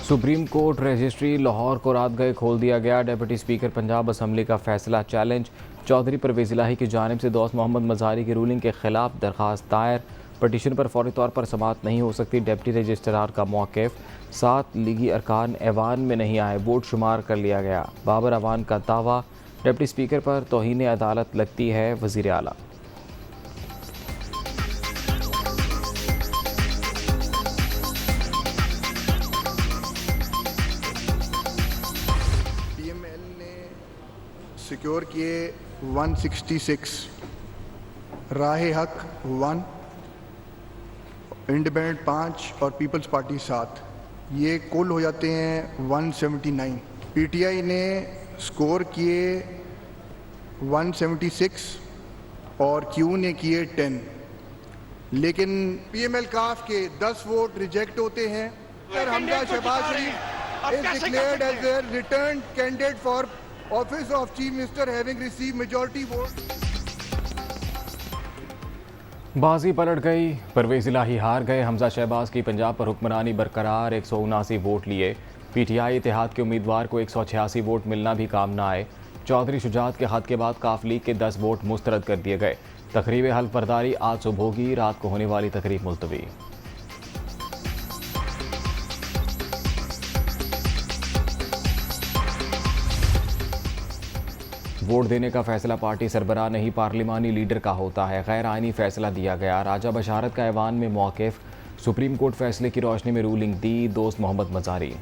Supreme court registry Lahore को रात गए खोल दिया गया। डिप्टी स्पीकर पंजाब असम्बली का फैसला चैलेंज। चौधरी परवेज़ इलाही की जानिब से दोस्त मोहम्मद मज़ारी की रूलिंग के खिलाफ दरख्वास्त दायर। पटिशन पर फौरी तौर पर समाअत नहीं हो सकती। डिप्टी रजिस्ट्रार का मौक़िफ़। 7 लीगी अरकान ऐवान में नहीं आए, वोट शुमार कर लिया गया। बाबर अवान का दावा, डिप्टी स्पीकर पर तौहीन अदालत लगती है वज़ीर आला। पीएमएल ने सिक्योर किए 166, राह हक 1, इंडिपेंडेंट 5 और पीपल्स पार्टी 7, ये कुल हो जाते हैं 179। पीटीआई ने स्कोर किए 176 और क्यू ने किए 10, लेकिन पीएमएल काफ के 10 वोट रिजेक्ट होते हैं। हमजा शहबाज शरीफ is declared as a returned candidate for office of Chief Minister having received majority vote. बाजी पलट गई, परवेज़ इलाही हार गए। हमजा शहबाज की पंजाब पर हुक्मरानी बरकरार, 179 वोट लिए। पीटीआई इत्तेहाद के उम्मीदवार को 186 वोट मिलना भी काम न आए। चौधरी शुजात के खत के बाद काफ लीग के 10 वोट मुस्तरद कर दिए गए। तकरीब हल्फ बर्दारी आज सुबह होगी, रात को होने वाली तकरीब मुलतवी। वोट देने का फैसला पार्टी सरबराह नहीं, पार्लिमानी लीडर का होता है। गैर आइनी फैसला दिया गया। राजा बशारत का ऐवान में मौक़िफ़। सुप्रीम कोर्ट फैसले की रोशनी में रूलिंग दी। दोस्त मोहम्मद मज़ारी।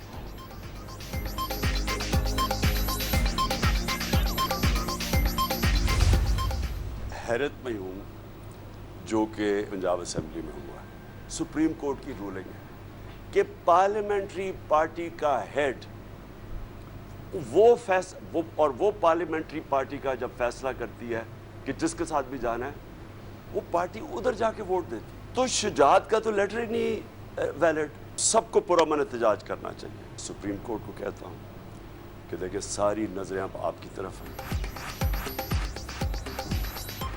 हैरत में हूँ जो कि पंजाब असेंबली में हुआ है। सुप्रीम कोर्ट की रूलिंग है कि पार्लियामेंट्री पार्टी का हेड वो पार्लियामेंट्री पार्टी का जब फैसला करती है कि जिसके साथ भी जाना है, वो पार्टी उधर जाके वोट देती। तो शुजात का तो लेटर ही नहीं वैलिड। सबको पुरअमन एहतजाज करना चाहिए। सुप्रीम कोर्ट को कहता हूँ कि देखिए, सारी नजरें अब आपकी तरफ हैं।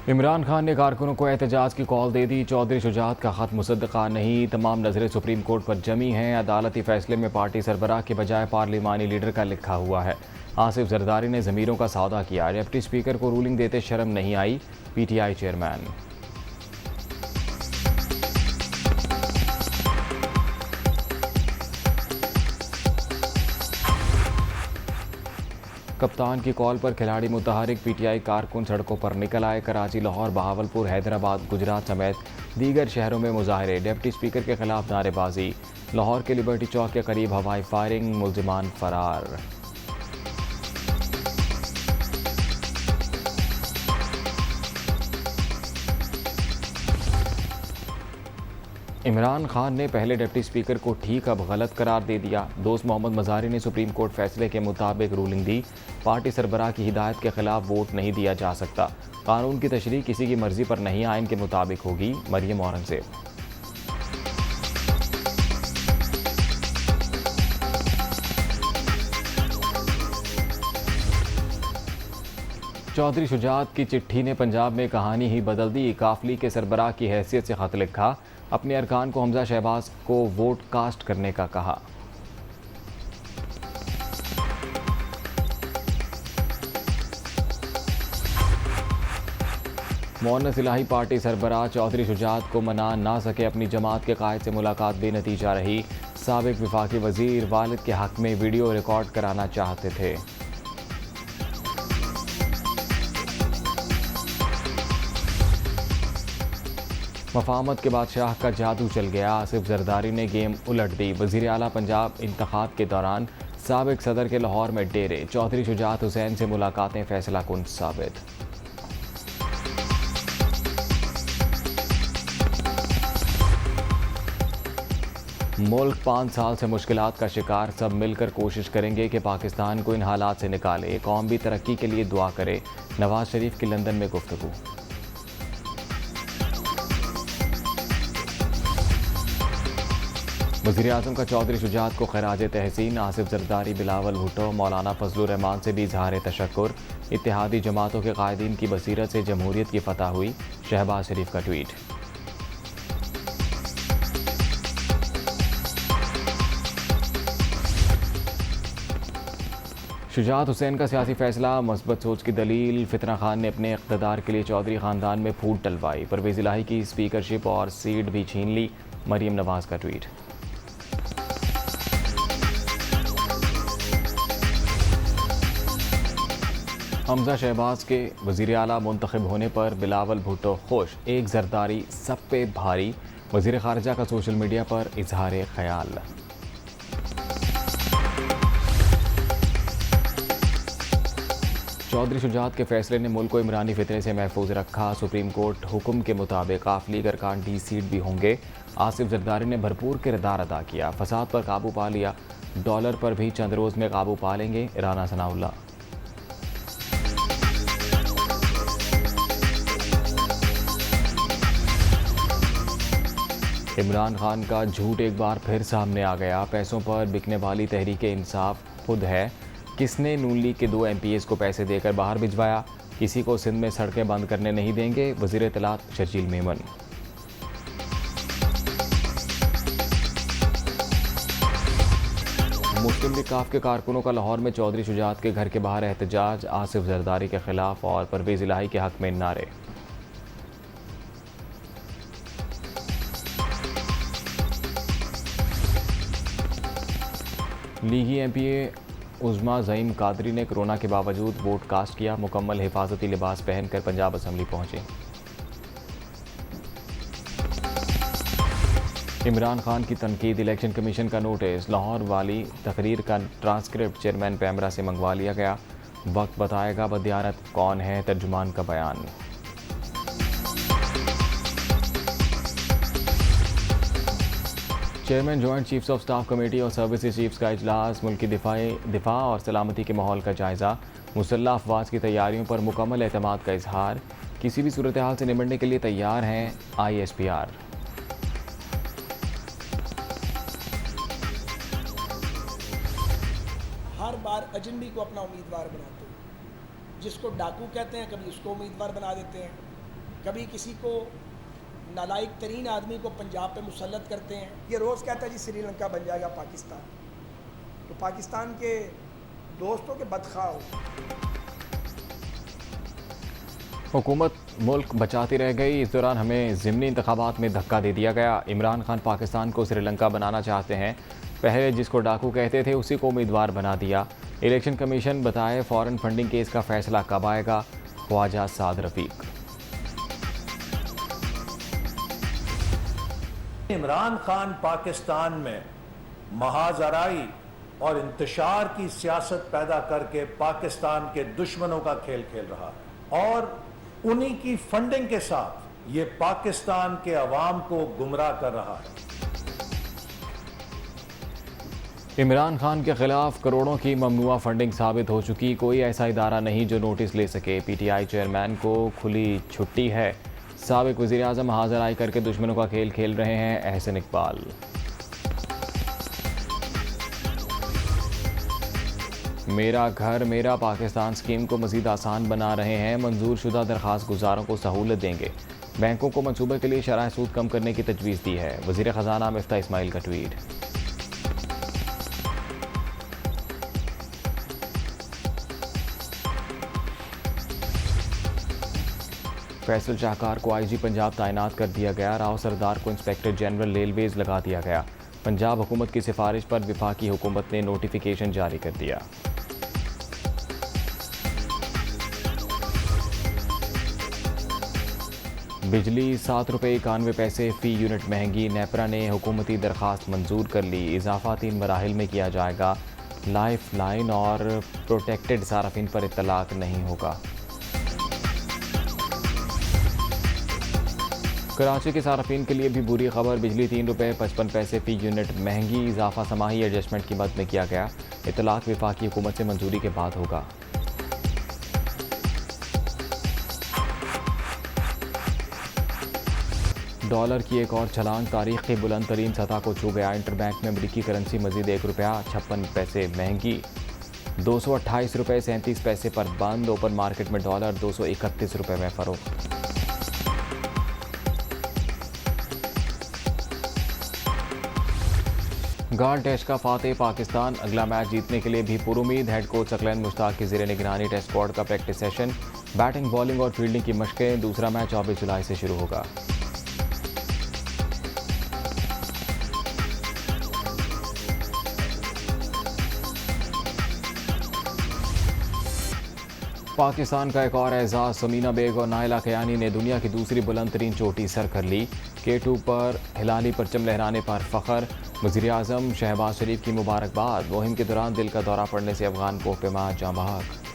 इमरान खान ने कारकुनों को एहतजाज की कॉल दे दी। चौधरी शुजात का खत मुसद्दका नहीं, तमाम नजरें सुप्रीम कोर्ट पर जमी हैं। अदालती फैसले में पार्टी सरबराह के बजाय पार्लिमानी लीडर का लिखा हुआ है। आसिफ जरदारी ने ज़मीरों का सौदा किया। डिप्टी स्पीकर को रूलिंग देते शर्म नहीं आई, पीटीआई चेयरमैन। कप्तान की कॉल पर खिलाड़ी मुतहरिक, पीटीआई कारकुन सड़कों पर निकल आए। कराची, लाहौर, बहावलपुर, हैदराबाद, गुजरात समेत दीगर शहरों में मुजाहरे। डिप्टी स्पीकर के खिलाफ नारेबाजी। लाहौर के लिबर्टी चौक के करीब हवाई फायरिंग, मुल्जिमान फरार। इमरान खान ने पहले डिप्टी स्पीकर को ठीक अब गलत करार दे दिया। दोस्त मोहम्मद मज़ारी ने सुप्रीम कोर्ट फैसले के मुताबिक रूलिंग दी। पार्टी सरबराह की हिदायत के खिलाफ वोट नहीं दिया जा सकता। कानून की तशरीह किसी की मर्जी पर नहीं, आइन के मुताबिक होगी। मरियम औरंगज़ेब। चौधरी शुजात की चिट्ठी ने पंजाब में कहानी ही बदल दी। काफली के सरबराह की हैसियत से खत लिखा। अपने अरकान को हमजा शहबाज को वोट कास्ट करने का कहा। मोहन्नस इलाही पार्टी सरबराह चौधरी शुजात को मना ना सके। अपनी जमात के कायद से मुलाकात बेनतीजा रही। साबिक वफाकी वजीर वालिद के हक में वीडियो रिकॉर्ड कराना चाहते थे। मफाहमत के बादशाह का जादू चल गया। आसिफ जरदारी ने गेम उलट दी। वज़ीर आला पंजाब इंतखाब के दौरान साबिक सदर के लाहौर में डेरे। चौधरी शुजात हुसैन से मुलाकातें फैसला कुन साबित। मुल्क 5 साल से मुश्किलात का शिकार। सब मिलकर कोशिश करेंगे कि पाकिस्तान को इन हालात से निकाले। कौम भी तरक्की के लिए दुआ करे। नवाज शरीफ की लंदन में गुफ्तगू। वज़ीर-ए-आज़म का चौधरी शुजात को खराज तहसीन। आसिफ जरदारी, बिलावल भुट्टो, मौलाना फजलुर रहमान से भी इजहार तशक्कुर। इत्तेहादी जमातों के कायदीन की बसीरत से जमहूरियत की फतह हुई। शहबाज शरीफ का ट्वीट। शुजात हुसैन का सियासी फैसला, मस्बत सोच की दलील। फितना खान ने अपने इक़्तिदार के लिए चौधरी ख़ानदान में फूट डलवाई। परवेज़ इलाही की स्पीकरशिप और सीट भी छीन ली। मरीम नवाज़ का ट्वीट। हमजा शहबाज के वज़ीर आला मुंतखब होने पर बिलावल भुट्टो खुश। एक जरदारी सब पे भारी। वज़ीर ख़ारिजा का सोशल मीडिया पर इजहार ख्याल। चौधरी शुजात के फैसले ने मुल्क को इमरानी फितने से महफूज रखा। सुप्रीम कोर्ट हुक्म के मुताबिक काफली अरकान डी सीट भी होंगे। आसिफ जरदारी ने भरपूर किरदार अदा किया। फसाद पर काबू पा लिया। डॉलर पर भी चंद रोज़ में काबू पा लेंगे। राना सनाउल्लाह। इमरान खान का झूठ एक बार फिर सामने आ गया। पैसों पर बिकने वाली तहरीक इंसाफ खुद है। किसने नून लीग के 2 MPs को पैसे देकर बाहर भिजवाया? किसी को सिंध में सड़कें बंद करने नहीं देंगे। वज़ीर इत्तलात शर्जील मेमन। मुस्लिम लीग काफ के कारकुनों का लाहौर में चौधरी शुजात के घर के बाहर एहतजाज। आसिफ जरदारी के खिलाफ और परवेज़ इलाही के हक में नारे। लीगी MPA उज़्मा ज़ईम कादरी ने कोरोना के बावजूद वोट कास्ट किया। मुकम्मल हिफाजती लिबास पहनकर पंजाब असम्बली पहुंचे। इमरान खान की तनकीद, इलेक्शन कमीशन का नोटिस। लाहौर वाली तकरीर का ट्रांसक्रिप्ट चेयरमैन पैमरा से मंगवा लिया गया। वक्त बताएगा बदयानत कौन है, तर्जुमान का बयान। Chairman joint chiefs of staff committee और सर्विसेज चीफ्स का इजलास। मुल्क की दिफा और सलामती के माहौल का जायज़ा। मुसल्लह अफवाज की तैयारियों पर मुकम्मल एतमाद का इजहार। किसी भी सूरत हाल से निपटने के लिए तैयार हैं ISPR। हर बार अजनबी को अपना उम्मीदवार बनाते हैं। जिसको डाकू कहते हैं कभी उसको उम्मीदवार बना देते हैं, कभी किसी को नालायक तरीन आदमी को पंजाब पे मुसल्लत करते हैं। ये रोज़ कहता है जी श्रीलंका बन जाएगा पाकिस्तान, तो पाकिस्तान के दोस्तों के बदखा हो। हुकूमत मुल्क बचाती रह गई। इस दौरान हमें ज़िमनी इंतखाबात में धक्का दे दिया गया। इमरान खान पाकिस्तान को श्रीलंका बनाना चाहते हैं। पहले जिसको डाकू कहते थे उसी को उम्मीदवार बना दिया। इलेक्शन कमीशन बताए फॉरेन फंडिंग केस का फैसला कब आएगा? ख्वाजा साद रफीक। इमरान खान पाकिस्तान में महाजराई और इंतशार की सियासत पैदा करके पाकिस्तान के दुश्मनों का खेल खेल रहा है और उन्हीं की फंडिंग के साथ ये पाकिस्तान के अवाम को गुमराह कर रहा है। इमरान खान के खिलाफ करोड़ों की ममनुआ फंडिंग साबित हो चुकी। कोई ऐसा इदारा नहीं जो नोटिस ले सके। PTI चेयरमैन को खुली छुट्टी है। साबिक वज़ीर आज़म हाजिर आई करके दुश्मनों का खेल खेल रहे हैं। एहसन इकबाल। मेरा घर मेरा पाकिस्तान स्कीम को मज़ीद आसान बना रहे हैं। मंजूर शुदा दरख्वास्त गुजारों को सहूलत देंगे। बैंकों को मनसूबे के लिए शरह सूद कम करने की तजवीज़ दी है। वज़ीर ख़जाना मिफ्ता इस्माइल का ट्वीट। फैसल शाहकार को IG पंजाब तैनात कर दिया गया। राव सरदार को इंस्पेक्टर जनरल रेलवेज लगा दिया गया। पंजाब हुकूमत की सिफारिश पर विफाकी हुकूमत ने नोटिफिकेशन जारी कर दिया। बिजली 7 रुपये 91 पैसे फ़ी यूनिट महंगी। नेपरा ने हुकूमती दरख्वास्त मंजूर कर ली। इजाफा 3 मराहिल में किया जाएगा। लाइफ लाइन और प्रोटेक्टेड सार्फिन पर इत्तलाक नहीं होगा। कराची के सार्फिन के लिए भी बुरी खबर। बिजली 3 रुपये 55 पैसे फ़ी यूनिट महंगी। इजाफा समाही एडजस्टमेंट की मद में किया गया। इत्तलाक विफाकी हुकूमत से मंजूरी के बाद होगा। डॉलर की एक और छलांग। तारीख की बुलंद तरीन सतह को छू गया। इंटरबैंक में अमरीकी करेंसी मजीद 1 रुपया 56 पैसे महंगी। 228 रुपये 37 पैसे पर बंद। ओपन मार्केट में डॉलर 231 रुपये में फरोख्त। गार्ड टेस्ट का फातेह पाकिस्तान अगला मैच जीतने के लिए भी पुरुमीद। हेड कोच सकलैन मुश्ताक की ज़ेर निगरानी टेस्ट स्क्वाड का प्रैक्टिस सेशन, बैटिंग बॉलिंग और फील्डिंग की मशकें। दूसरा मैच 24 जुलाई से शुरू होगा। पाकिस्तान का एक और एजाज, समीना बेग और नाइला कयानी ने दुनिया की दूसरी बुलंद तरीन चोटी सर कर ली। K2 पर हिलाली परचम लहराने पर फख्र। वज़ीर आज़म शहबाज शरीफ की मुबारकबाद। मुहिम के दौरान दिल का दौरा पड़ने से अफगान कोह पे मां जाँ बहक।